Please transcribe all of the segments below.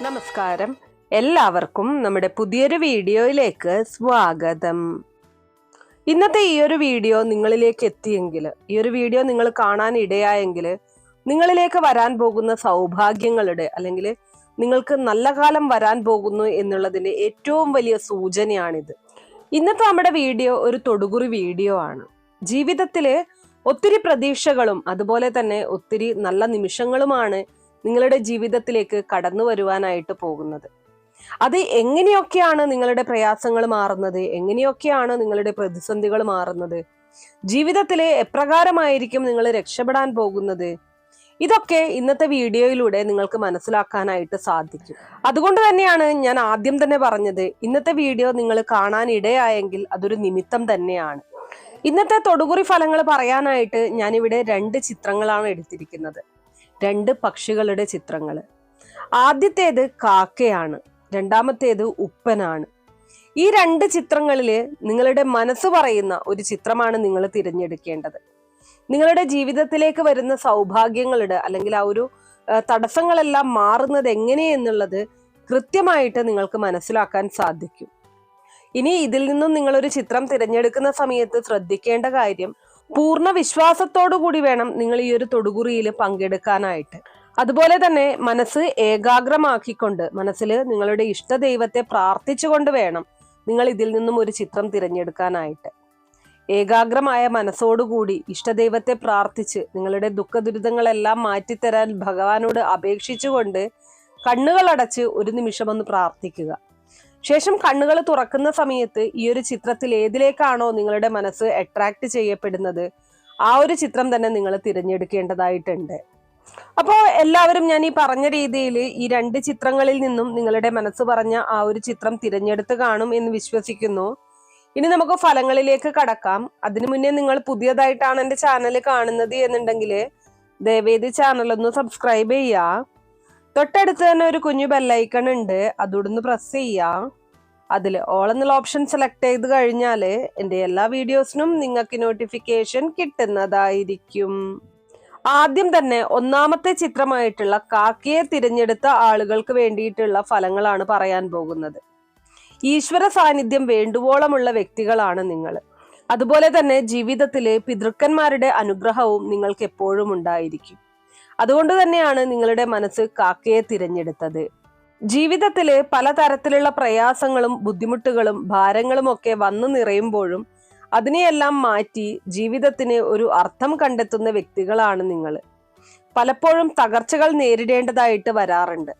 നമസ്കാരം, എല്ലാവർക്കും നമ്മുടെ പുതിയൊരു വീഡിയോയിലേക്ക് സ്വാഗതം. ഇന്നത്തെ ഈ ഒരു വീഡിയോ നിങ്ങളിലേക്ക് എത്തിയെങ്കിൽ, ഈ ഒരു വീഡിയോ നിങ്ങൾ കാണാൻ ഇടയായെങ്കിൽ നിങ്ങളിലേക്ക് വരാൻ പോകുന്ന സൗഭാഗ്യങ്ങളുടെ അല്ലെങ്കിൽ നിങ്ങൾക്ക് നല്ല കാലം വരാൻ പോകുന്നു എന്നുള്ളതിന്റെ ഏറ്റവും വലിയ സൂചനയാണിത്. ഇന്നത്തെ നമ്മുടെ വീഡിയോ ഒരു തൊടുകുറി വീഡിയോ ആണ്. ജീവിതത്തിലെ ഒത്തിരി പ്രതീക്ഷകളും അതുപോലെ തന്നെ ഒത്തിരി നല്ല നിമിഷങ്ങളുമാണ് നിങ്ങളുടെ ജീവിതത്തിലേക്ക് കടന്നു വരുവാനായിട്ട് പോകുന്നത്. അത് എങ്ങനെയൊക്കെയാണ് നിങ്ങളുടെ പ്രയാസങ്ങൾ മാറുന്നത്, എങ്ങനെയൊക്കെയാണ് നിങ്ങളുടെ പ്രതിസന്ധികൾ മാറുന്നത്, ജീവിതത്തിലെ എപ്രകാരമായിരിക്കും നിങ്ങൾ രക്ഷപ്പെടാൻ പോകുന്നത്, ഇതൊക്കെ ഇന്നത്തെ വീഡിയോയിലൂടെ നിങ്ങൾക്ക് മനസ്സിലാക്കാനായിട്ട് സാധിക്കും. അതുകൊണ്ട് തന്നെയാണ് ഞാൻ ആദ്യം തന്നെ പറഞ്ഞത്, ഇന്നത്തെ വീഡിയോ നിങ്ങൾ കാണാൻ ഇടയായെങ്കിൽ അതൊരു നിമിത്തം തന്നെയാണ്. ഇന്നത്തെ തൊടുകുറി ഫലങ്ങൾ പറയാനായിട്ട് ഞാനിവിടെ 2 ചിത്രങ്ങളാണ് എടുത്തിരിക്കുന്നത്. 2 പക്ഷികളുടെ ചിത്രങ്ങൾ. ആദ്യത്തേത് കാക്കയാണ്, രണ്ടാമത്തേത് ഉപ്പനാണ്. ഈ 2 ചിത്രങ്ങളില് നിങ്ങളുടെ മനസ്സ് പറയുന്ന ഒരു ചിത്രമാണ് നിങ്ങൾ തിരഞ്ഞെടുക്കേണ്ടത്. നിങ്ങളുടെ ജീവിതത്തിലേക്ക് വരുന്ന സൗഭാഗ്യങ്ങളുടെ അല്ലെങ്കിൽ ആ ഒരു തടസ്സങ്ങളെല്ലാം മാറുന്നത് എങ്ങനെയെന്നുള്ളത് കൃത്യമായിട്ട് നിങ്ങൾക്ക് മനസ്സിലാക്കാൻ സാധിക്കും. ഇനി ഇതിൽ നിന്നും നിങ്ങളൊരു ചിത്രം തിരഞ്ഞെടുക്കുന്ന സമയത്ത് ശ്രദ്ധിക്കേണ്ട കാര്യം, പൂർണ്ണ വിശ്വാസത്തോടു കൂടി വേണം നിങ്ങൾ ഈ ഒരു തൊടുകുറിയിൽ പങ്കെടുക്കാനായിട്ട്. അതുപോലെ തന്നെ മനസ്സ് ഏകാഗ്രമാക്കിക്കൊണ്ട്, മനസ്സിൽ നിങ്ങളുടെ ഇഷ്ടദൈവത്തെ പ്രാർത്ഥിച്ചുകൊണ്ട് വേണം നിങ്ങൾ ഇതിൽ നിന്നും ഒരു ചിത്രം തിരഞ്ഞെടുക്കാനായിട്ട്. ഏകാഗ്രമായ മനസ്സോടുകൂടി ഇഷ്ടദൈവത്തെ പ്രാർത്ഥിച്ച് നിങ്ങളുടെ ദുഃഖ ദുരിതങ്ങളെല്ലാം മാറ്റിത്തരാൻ ഭഗവാനോട് അപേക്ഷിച്ചുകൊണ്ട് കണ്ണുകളടച്ച് ഒരു നിമിഷം ഒന്ന് പ്രാർത്ഥിക്കുക. ശേഷം കണ്ണുകൾ തുറക്കുന്ന സമയത്ത് ഈ ഒരു ചിത്രത്തിൽ ഏതിലേക്കാണോ നിങ്ങളുടെ മനസ്സ് അട്രാക്ട് ചെയ്യപ്പെടുന്നത് ആ ഒരു ചിത്രം തന്നെ നിങ്ങൾ തിരഞ്ഞെടുക്കേണ്ടതായിട്ടുണ്ട്. അപ്പോൾ എല്ലാവരും ഞാൻ ഈ പറഞ്ഞ രീതിയിൽ ഈ 2 ചിത്രങ്ങളിൽ നിന്നും നിങ്ങളുടെ മനസ്സ് പറഞ്ഞ ആ ഒരു ചിത്രം തിരഞ്ഞെടുത്ത് കാണും എന്ന് വിശ്വസിക്കുന്നു. ഇനി നമുക്ക് ഫലങ്ങളിലേക്ക് കടക്കാം. അതിനു മുന്നേ നിങ്ങൾ പുതിയതായിട്ടാണ് എൻ്റെ ചാനൽ കാണുന്നത് എന്നുണ്ടെങ്കിൽ ദയവേദി ചാനൽ ഒന്ന് സബ്സ്ക്രൈബ് ചെയ്യുക. തൊട്ടടുത്ത് തന്നെ ഒരു കുഞ്ഞു ബെല്ലൈക്കൺ ഉണ്ട്, അതോടൊന്ന് പ്രസ് ചെയ്യാം. അതിൽ ഓൾ എന്നുള്ള ഓപ്ഷൻ സെലക്ട് ചെയ്ത് കഴിഞ്ഞാൽ എൻ്റെ എല്ലാ വീഡിയോസിനും നിങ്ങൾക്ക് നോട്ടിഫിക്കേഷൻ കിട്ടുന്നതായിരിക്കും. ആദ്യം തന്നെ ഒന്നാമത്തെ ചിത്രമായിട്ടുള്ള കാക്കയെ തിരഞ്ഞെടുത്ത ആളുകൾക്ക് വേണ്ടിയിട്ടുള്ള ഫലങ്ങളാണ് പറയാൻ പോകുന്നത്. ഈശ്വര സാന്നിധ്യം വേണ്ടുവോളമുള്ള വ്യക്തികളാണ് നിങ്ങൾ. അതുപോലെ തന്നെ ജീവിതത്തിലെ പിതൃക്കന്മാരുടെ അനുഗ്രഹവും നിങ്ങൾക്ക് എപ്പോഴും ഉണ്ടായിരിക്കും. അതുകൊണ്ട് തന്നെയാണ് നിങ്ങളുടെ മനസ്സ് കാക്കയെ തിരഞ്ഞെടുത്തത്. ജീവിതത്തില് പലതരത്തിലുള്ള പ്രയാസങ്ങളും ബുദ്ധിമുട്ടുകളും ഭാരങ്ങളും ഒക്കെ വന്നു നിറയുമ്പോഴും അതിനെയെല്ലാം മാറ്റി ജീവിതത്തിന് ഒരു അർത്ഥം കണ്ടെത്തുന്ന വ്യക്തികളാണ് നിങ്ങൾ. പലപ്പോഴും തകർച്ചകൾ നേരിടേണ്ടതായിട്ട് വരാറുണ്ട്.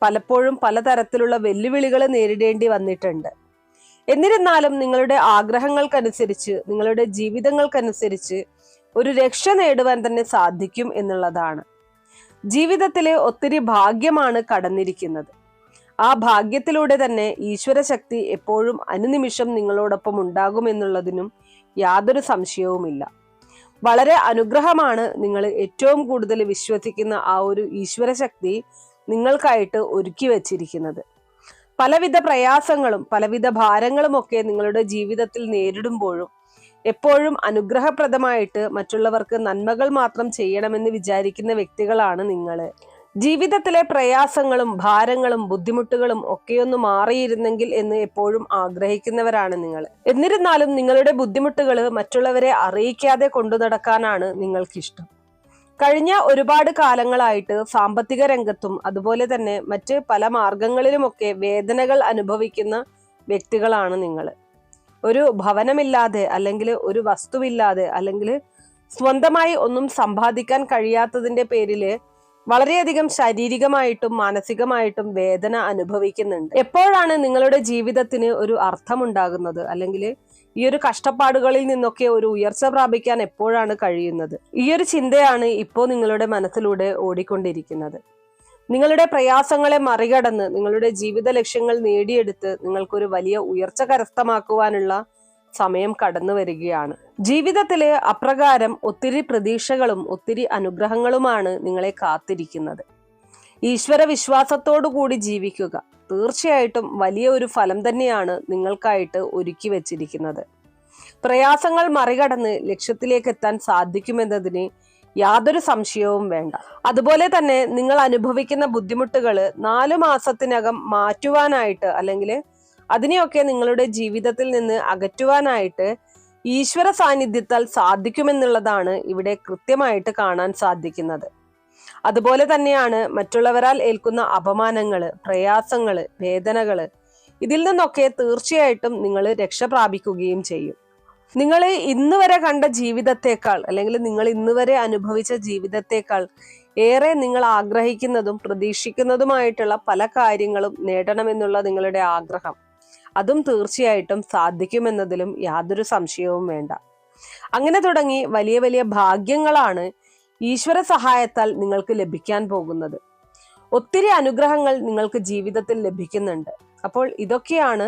പലപ്പോഴും പലതരത്തിലുള്ള വെല്ലുവിളികൾ നേരിടേണ്ടി വന്നിട്ടുണ്ട്. എന്നിരുന്നാലും നിങ്ങളുടെ ആഗ്രഹങ്ങൾക്കനുസരിച്ച്, നിങ്ങളുടെ ജീവിതങ്ങൾക്കനുസരിച്ച് ഒരു രക്ഷ നേടുവാൻ തന്നെ സാധിക്കും എന്നുള്ളതാണ്. ജീവിതത്തിലെ ഒത്തിരി ഭാഗ്യമാണ് കടന്നിരിക്കുന്നത്. ആ ഭാഗ്യത്തിലൂടെ തന്നെ ഈശ്വര ശക്തി എപ്പോഴും അനുനിമിഷം നിങ്ങളോടൊപ്പം ഉണ്ടാകുമെന്നുള്ളതിനും യാതൊരു സംശയവുമില്ല. വളരെ അനുഗ്രഹമാണ് നിങ്ങൾ ഏറ്റവും കൂടുതൽ വിശ്വസിക്കുന്ന ആ ഒരു ഈശ്വര ശക്തി നിങ്ങൾക്കായിട്ട് ഒരുക്കി വച്ചിരിക്കുന്നത്. പലവിധ പ്രയാസങ്ങളും പലവിധ ഭാരങ്ങളും ഒക്കെ നിങ്ങളുടെ ജീവിതത്തിൽ നേരിടുമ്പോഴും എപ്പോഴും അനുഗ്രഹപ്രദമായിട്ട് മറ്റുള്ളവർക്ക് നന്മകൾ മാത്രം ചെയ്യണമെന്ന് വിചാരിക്കുന്ന വ്യക്തികളാണ് നിങ്ങൾ. ജീവിതത്തിലെ പ്രയാസങ്ങളും ഭാരങ്ങളും ബുദ്ധിമുട്ടുകളും ഒക്കെയൊന്ന് മാറിയിരുന്നെങ്കിൽ എന്ന് എപ്പോഴും ആഗ്രഹിക്കുന്നവരാണ് നിങ്ങൾ. എന്നിരുന്നാലും നിങ്ങളുടെ ബുദ്ധിമുട്ടുകൾ മറ്റുള്ളവരെ അറിയിക്കാതെ കൊണ്ടു നടക്കാനാണ് നിങ്ങൾക്കിഷ്ടം. കഴിഞ്ഞ ഒരുപാട് കാലങ്ങളായിട്ട് സാമ്പത്തിക രംഗത്തും അതുപോലെ തന്നെ മറ്റ് പല മാർഗങ്ങളിലുമൊക്കെ വേദനകൾ അനുഭവിക്കുന്ന വ്യക്തികളാണ് നിങ്ങൾ. ഒരു ഭവനമില്ലാതെ അല്ലെങ്കിൽ ഒരു വസ്തുവില്ലാതെ അല്ലെങ്കിൽ സ്വന്തമായി ഒന്നും സമ്പാദിക്കാൻ കഴിയാത്തതിന്റെ പേരില് വളരെയധികം ശാരീരികമായിട്ടും മാനസികമായിട്ടും വേദന അനുഭവിക്കുന്നുണ്ട്. എപ്പോഴാണ് നിങ്ങളുടെ ജീവിതത്തിന് ഒരു അർത്ഥമുണ്ടാകുന്നത്, അല്ലെങ്കിൽ ഈ ഒരു കഷ്ടപ്പാടുകളിൽ നിന്നൊക്കെ ഒരു ഉയർച്ച പ്രാപിക്കാൻ എപ്പോഴാണ് കഴിയുന്നത്? ഈ ഒരു ചിന്തയാണ് ഇപ്പോൾ നിങ്ങളുടെ മനസ്സിലൂടെ ഓടിക്കൊണ്ടിരിക്കുന്നത്. നിങ്ങളുടെ പ്രയാസങ്ങളെ മറികടന്ന് നിങ്ങളുടെ ജീവിത ലക്ഷ്യങ്ങൾ നേടിയെടുത്ത് നിങ്ങൾക്കൊരു വലിയ ഉയർച്ച കരസ്ഥമാക്കുവാനുള്ള സമയം കടന്നു വരികയാണ്. ജീവിതത്തിലെ അപ്രകാരം ഒത്തിരി പ്രതീക്ഷകളും ഒത്തിരി അനുഗ്രഹങ്ങളുമാണ് നിങ്ങളെ കാത്തിരിക്കുന്നത്. ഈശ്വര വിശ്വാസത്തോടു കൂടി ജീവിക്കുക. തീർച്ചയായിട്ടും വലിയ ഒരു ഫലം തന്നെയാണ് നിങ്ങൾക്കായിട്ട് ഒരുക്കി വെച്ചിരിക്കുന്നത്. പ്രയാസങ്ങൾ മറികടന്ന് ലക്ഷ്യത്തിലേക്ക് എത്താൻ സാധിക്കുമെന്നതിന് യാതൊരു സംശയവും വേണ്ട. അതുപോലെ തന്നെ നിങ്ങൾ അനുഭവിക്കുന്ന ബുദ്ധിമുട്ടുകൾ 4 മാസത്തിനകം മാറ്റുവാനായിട്ട് അല്ലെങ്കിൽ അതിനെയൊക്കെ നിങ്ങളുടെ ജീവിതത്തിൽ നിന്ന് അകറ്റുവാനായിട്ട് ഈശ്വര സാന്നിധ്യത്താൽ സാധിക്കുമെന്നുള്ളതാണ് ഇവിടെ കൃത്യമായിട്ട് കാണാൻ സാധിക്കുന്നത്. അതുപോലെ തന്നെയാണ് മറ്റുള്ളവരാൽ ഏൽക്കുന്ന അപമാനങ്ങള്, പ്രയാസങ്ങള്, വേദനകള്, ഇതിൽ നിന്നൊക്കെ തീർച്ചയായിട്ടും നിങ്ങൾ രക്ഷ പ്രാപിക്കുകയും ചെയ്യും. നിങ്ങൾ ഇന്ന് വരെ കണ്ട ജീവിതത്തെക്കാൾ അല്ലെങ്കിൽ നിങ്ങൾ ഇന്ന് വരെ അനുഭവിച്ച ജീവിതത്തെക്കാൾ ഏറെ നിങ്ങൾ ആഗ്രഹിക്കുന്നതും പ്രതീക്ഷിക്കുന്നതുമായിട്ടുള്ള പല കാര്യങ്ങളും നേടണമെന്നുള്ള നിങ്ങളുടെ ആഗ്രഹം, അതും തീർച്ചയായിട്ടും സാധിക്കുമെന്നതിലും യാതൊരു സംശയവും വേണ്ട. അങ്ങനെ തുടങ്ങി വലിയ വലിയ ഭാഗ്യങ്ങളാണ് ഈശ്വര സഹായത്താൽ നിങ്ങൾക്ക് ലഭിക്കാൻ പോകുന്നത്. ഒത്തിരി അനുഗ്രഹങ്ങൾ നിങ്ങൾക്ക് ജീവിതത്തിൽ ലഭിക്കുന്നുണ്ട്. അപ്പോൾ ഇതൊക്കെയാണ്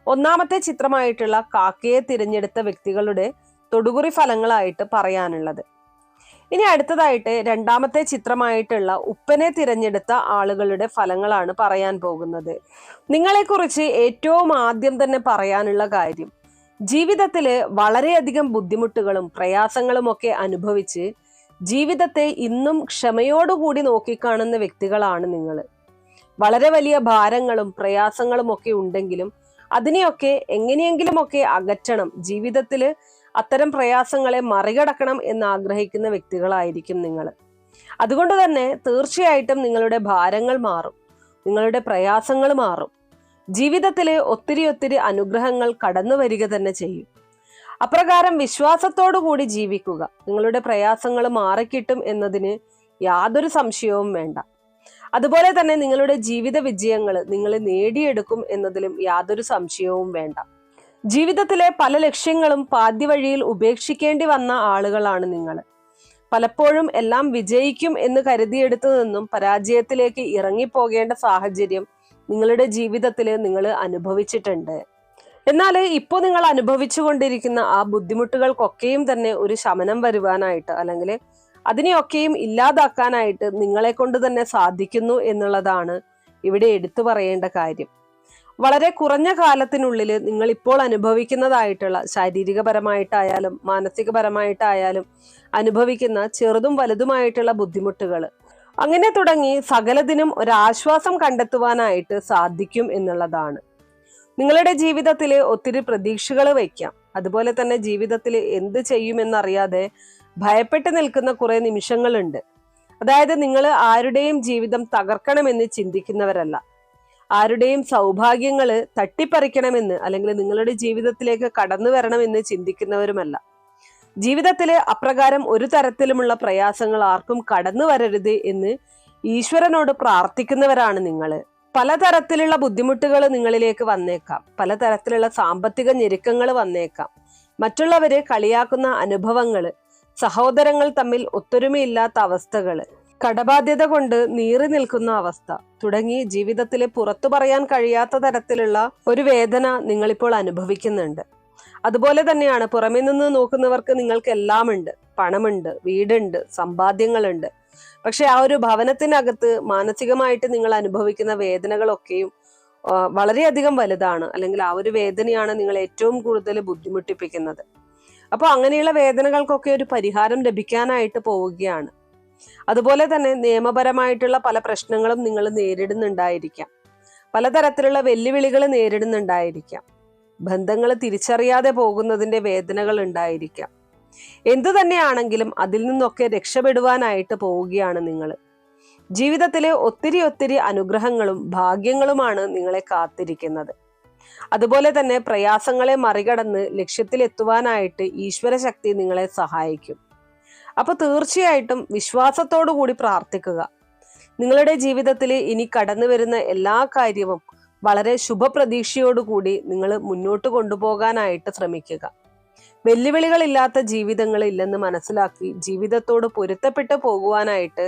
ഒന്നാമത്തെ ചിത്രമായിട്ടുള്ള കാക്കയെ തിരഞ്ഞെടുത്ത വ്യക്തികളുടെ തൊടുകുറി ഫലങ്ങളായിട്ട് പറയാനുള്ളത്. ഇനി അടുത്തതായിട്ട് രണ്ടാമത്തെ ചിത്രമായിട്ടുള്ള ഉപ്പനെ തിരഞ്ഞെടുത്ത ആളുകളുടെ ഫലങ്ങളാണ് പറയാൻ പോകുന്നത്. നിങ്ങളെക്കുറിച്ച് ഏറ്റവും ആദ്യം തന്നെ പറയാനുള്ള കാര്യം, ജീവിതത്തില് വളരെയധികം ബുദ്ധിമുട്ടുകളും പ്രയാസങ്ങളും ഒക്കെ അനുഭവിച്ച് ജീവിതത്തെ ഇന്നും ക്ഷമയോടുകൂടി നോക്കിക്കാണുന്ന വ്യക്തികളാണ് നിങ്ങൾ. വളരെ വലിയ ഭാരങ്ങളും പ്രയാസങ്ങളും ഒക്കെ ഉണ്ടെങ്കിലും അതിനെയൊക്കെ എങ്ങനെയെങ്കിലുമൊക്കെ അകറ്റണം, ജീവിതത്തില് അത്തരം പ്രയാസങ്ങളെ മറികടക്കണം എന്ന് ആഗ്രഹിക്കുന്ന വ്യക്തികളായിരിക്കും നിങ്ങൾ. അതുകൊണ്ട് തന്നെ തീർച്ചയായിട്ടും നിങ്ങളുടെ ഭാരങ്ങൾ മാറും, നിങ്ങളുടെ പ്രയാസങ്ങൾ മാറും. ജീവിതത്തിലെ ഒത്തിരി അനുഗ്രഹങ്ങൾ കടന്നു വരിക തന്നെ ചെയ്യും. അപ്രകാരം വിശ്വാസത്തോടു കൂടി ജീവിക്കുക. നിങ്ങളുടെ പ്രയാസങ്ങൾ മാറിക്കിട്ടും എന്നതിന് യാതൊരു സംശയവും വേണ്ട. അതുപോലെ തന്നെ നിങ്ങളുടെ ജീവിത വിജയങ്ങൾ നിങ്ങൾ നേടിയെടുക്കും എന്നതിലും യാതൊരു സംശയവും വേണ്ട. ജീവിതത്തിലെ പല ലക്ഷ്യങ്ങളും പാതിവഴിയിൽ ഉപേക്ഷിക്കേണ്ടി വന്ന ആളുകളാണ് നിങ്ങൾ. പലപ്പോഴും എല്ലാം വിജയിക്കും എന്ന് കരുതിയെടുത്തു നിന്നും പരാജയത്തിലേക്ക് ഇറങ്ങിപ്പോകേണ്ട സാഹചര്യം നിങ്ങളുടെ ജീവിതത്തിൽ നിങ്ങൾ അനുഭവിച്ചിട്ടുണ്ട്. എന്നാൽ ഇപ്പോൾ നിങ്ങൾ അനുഭവിച്ചു കൊണ്ടിരിക്കുന്ന ആ ബുദ്ധിമുട്ടുകൾക്കൊക്കെയും തന്നെ ഒരു ശമനം വരുവാനായിട്ട് അല്ലെങ്കിൽ അതിനെയൊക്കെയും ഇല്ലാതാക്കാനായിട്ട് നിങ്ങളെ കൊണ്ട് തന്നെ സാധിക്കുന്നു എന്നുള്ളതാണ് ഇവിടെ എടുത്തു പറയേണ്ട കാര്യം. വളരെ കുറഞ്ഞ കാലത്തിനുള്ളിൽ നിങ്ങൾ ഇപ്പോൾ അനുഭവിക്കുന്നതായിട്ടുള്ള ശാരീരികപരമായിട്ടായാലും മാനസികപരമായിട്ടായാലും അനുഭവിക്കുന്ന ചെറുതും വലുതുമായിട്ടുള്ള ബുദ്ധിമുട്ടുകൾ, അങ്ങനെ തുടങ്ങി സകലതിനും ഒരാശ്വാസം കണ്ടെത്തുവാനായിട്ട് സാധിക്കും എന്നുള്ളതാണ്. നിങ്ങളുടെ ജീവിതത്തിൽ ഒത്തിരി പ്രതീക്ഷകൾ വയ്ക്കാം. അതുപോലെ തന്നെ ജീവിതത്തിൽ എന്ത് ചെയ്യുമെന്നറിയാതെ ഭയപ്പെട്ട് നിൽക്കുന്ന കുറെ നിമിഷങ്ങളുണ്ട്. അതായത് നിങ്ങൾ ആരുടെയും ജീവിതം തകർക്കണമെന്ന് ചിന്തിക്കുന്നവരല്ല, ആരുടെയും സൗഭാഗ്യങ്ങള് തട്ടിപ്പറിക്കണമെന്ന് അല്ലെങ്കിൽ നിങ്ങളുടെ ജീവിതത്തിലേക്ക് കടന്നു വരണമെന്ന് ചിന്തിക്കുന്നവരുമല്ല. ജീവിതത്തില് അപ്രകാരം ഒരു തരത്തിലുമുള്ള പ്രയാസങ്ങൾ ആർക്കും കടന്നു വരരുത് എന്ന് ഈശ്വരനോട് പ്രാർത്ഥിക്കുന്നവരാണ് നിങ്ങൾ. പലതരത്തിലുള്ള ബുദ്ധിമുട്ടുകൾ നിങ്ങളിലേക്ക് വന്നേക്കാം, പലതരത്തിലുള്ള സാമ്പത്തിക ഞെരുക്കങ്ങൾ വന്നേക്കാം, മറ്റുള്ളവരെ കളിയാക്കുന്ന അനുഭവങ്ങള്, സഹോദരങ്ങൾ തമ്മിൽ ഒത്തൊരുമയില്ലാത്ത അവസ്ഥകള്, കടബാധ്യത കൊണ്ട് നീറി നിൽക്കുന്ന അവസ്ഥ തുടങ്ങി ജീവിതത്തിൽ പുറത്തു പറയാൻ കഴിയാത്ത തരത്തിലുള്ള ഒരു വേദന നിങ്ങളിപ്പോൾ അനുഭവിക്കുന്നുണ്ട്. അതുപോലെ തന്നെയാണ് പുറമെ നിന്ന് നോക്കുന്നവർക്ക് നിങ്ങൾക്ക് എല്ലാം ഉണ്ട്, പണമുണ്ട്, വീടുണ്ട്, സമ്പാദ്യങ്ങളുണ്ട്. പക്ഷെ ആ ഒരു ഭവനത്തിനകത്ത് മാനസികമായിട്ട് നിങ്ങൾ അനുഭവിക്കുന്ന വേദനകളൊക്കെയും വളരെയധികം വലുതാണ്. അല്ലെങ്കിൽ ആ ഒരു വേദനയാണ് നിങ്ങൾ ഏറ്റവും കൂടുതൽ ബുദ്ധിമുട്ടിപ്പിക്കുന്നത്. അപ്പോൾ അങ്ങനെയുള്ള വേദനകൾക്കൊക്കെ ഒരു പരിഹാരം ലഭിക്കാനായിട്ട് പോവുകയാണ്. അതുപോലെ തന്നെ നിയമപരമായിട്ടുള്ള പല പ്രശ്നങ്ങളും നിങ്ങൾ നേരിടുന്നുണ്ടായിരിക്കാം, പലതരത്തിലുള്ള വെല്ലുവിളികൾ നേരിടുന്നുണ്ടായിരിക്കാം, ബന്ധങ്ങൾ തിരിച്ചറിയാതെ പോകുന്നതിന്റെ വേദനകൾ ഉണ്ടായിരിക്കാം. എന്തു തന്നെയാണെങ്കിലും അതിൽ നിന്നൊക്കെ രക്ഷപ്പെടുവാനായിട്ട് പോവുകയാണ് നിങ്ങൾ. ജീവിതത്തിലെ ഒത്തിരി അനുഗ്രഹങ്ങളും ഭാഗ്യങ്ങളുമാണ് നിങ്ങളെ കാത്തിരിക്കുന്നത്. അതുപോലെ തന്നെ പ്രയാസങ്ങളെ മറികടന്ന് ലക്ഷ്യത്തിലെത്തുവാനായിട്ട് ഈശ്വര ശക്തി നിങ്ങളെ സഹായിക്കും. അപ്പൊ തീർച്ചയായിട്ടും വിശ്വാസത്തോടു കൂടി പ്രാർത്ഥിക്കുക. നിങ്ങളുടെ ജീവിതത്തിൽ ഇനി കടന്നു വരുന്ന എല്ലാ കാര്യവും വളരെ ശുഭപ്രതീക്ഷയോടുകൂടി നിങ്ങൾ മുന്നോട്ട് കൊണ്ടുപോകാനായിട്ട് ശ്രമിക്കുക. വെല്ലുവിളികളില്ലാത്ത ജീവിതങ്ങൾ ഇല്ലെന്ന് മനസ്സിലാക്കി ജീവിതത്തോട് പൊരുത്തപ്പെട്ട് പോകുവാനായിട്ട്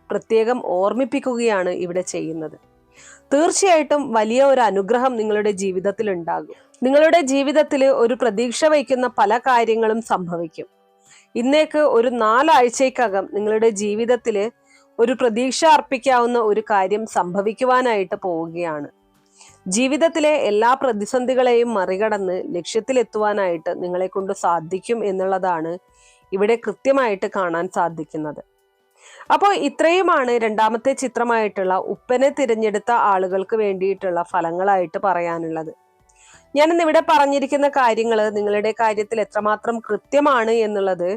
പ്രത്യേകം ഓർമ്മിപ്പിക്കുകയാണ് ഇവിടെ ചെയ്യുന്നത്. തീർച്ചയായിട്ടും വലിയ ഒരു അനുഗ്രഹം നിങ്ങളുടെ ജീവിതത്തിൽ ഉണ്ടാകും. നിങ്ങളുടെ ജീവിതത്തിൽ ഒരു പ്രതീക്ഷ വയ്ക്കുന്ന പല കാര്യങ്ങളും സംഭവിക്കും. ഇന്നേക്ക് ഒരു 4 ആഴ്ചയ്ക്കകം നിങ്ങളുടെ ജീവിതത്തിൽ ഒരു പ്രതീക്ഷ അർപ്പിക്കാവുന്ന ഒരു കാര്യം സംഭവിക്കുവാനായിട്ട് പോവുകയാണ്. ജീവിതത്തിലെ എല്ലാ പ്രതിസന്ധികളെയും മറികടന്ന് ലക്ഷ്യത്തിലെത്തുവാനായിട്ട് നിങ്ങളെ കൊണ്ട് സാധിക്കും എന്നുള്ളതാണ് ഇവിടെ കൃത്യമായിട്ട് കാണാൻ സാധിക്കുന്നത്. അപ്പോൾ ഇത്രയുമാണ് രണ്ടാമത്തെ ചിത്രമായിട്ടുള്ള ഉപ്പനെ തിരഞ്ഞെടുത്ത ആളുകൾക്ക് വേണ്ടിയിട്ടുള്ള ഫലങ്ങളായിട്ട് പറയാനുള്ളത്. ഞാനിന്ന് ഇവിടെ പറഞ്ഞിരിക്കുന്ന കാര്യങ്ങൾ നിങ്ങളുടെ കാര്യത്തിൽ എത്രമാത്രം കൃത്യമാണ് എന്നുള്ളത്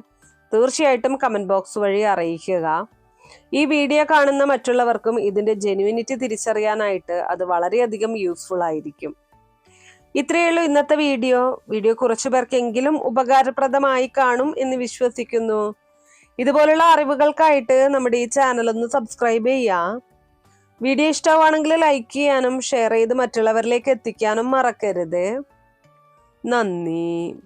തീർച്ചയായിട്ടും കമന്റ് ബോക്സ് വഴി അറിയിക്കുക. ഈ വീഡിയോ കാണുന്ന മറ്റുള്ളവർക്കും ഇതിന്റെ ജെന്യുവിനിറ്റി തിരിച്ചറിയാനായിട്ട് അത് വളരെയധികം യൂസ്ഫുൾ ആയിരിക്കും. ഇത്രയേ ഉള്ളൂ ഇന്നത്തെ വീഡിയോ കുറച്ചു പേർക്കെങ്കിലും ഉപകാരപ്രദമായി കാണും എന്ന് വിശ്വസിക്കുന്നു. ഇതുപോലുള്ള അറിവുകൾക്കായിട്ട് നമ്മുടെ ഈ ചാനൽ ഒന്ന് സബ്സ്ക്രൈബ് ചെയ്യാം. വീഡിയോ ഇഷ്ടമാണെങ്കിൽ ലൈക്ക് ചെയ്യാനും ഷെയർ ചെയ്ത് മറ്റുള്ളവരിലേക്ക് എത്തിക്കാനും മറക്കരുത്. നന്ദി.